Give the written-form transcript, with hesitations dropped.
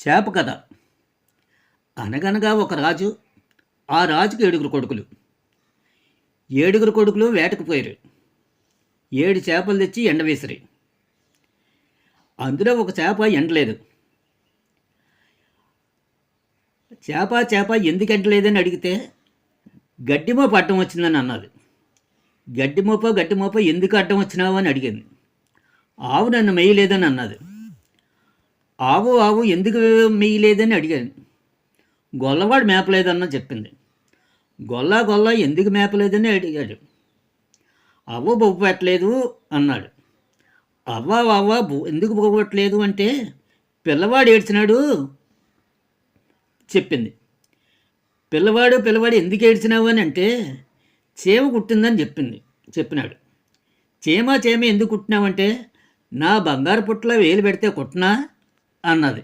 చేప కథ. అనగనగా ఒక రాజు. ఆ రాజుకి 7 కొడుకులు. 7 కొడుకులు వేటకు పోయారు. 7 చేపలు తెచ్చి ఎండవేసిరి. అందులో ఒక చేప ఎండలేదు. చేప ఎందుకు ఎండలేదని అడిగితే గడ్డిమోప అడ్డం వచ్చిందని అన్నది. గడ్డిమోప ఎందుకు అడ్డం వచ్చినావు అని అడిగింది. ఆవు నన్ను మేయలేదని అన్నది. ఆవు ఎందుకు మేయలేదని అడిగాను. గొల్లవాడు మేపలేదన్న చెప్పింది. గొల్ల ఎందుకు మేపలేదని అడిగాడు. అవ్వ బొగ్గు పెట్టలేదు అన్నాడు. అవ్వ ఎందుకు బొగ్గు పెట్టలేదు అంటే పిల్లవాడు ఏడ్చినాడు చెప్పింది. పిల్లవాడు ఎందుకు ఏడ్చినావు అని అంటే చీమ కుట్టిందని చెప్పినాడు. చీమ ఎందుకు కుట్టినావంటే నా బంగారు పుట్టలో వేలు పెడితే కుట్టినా అన్నది.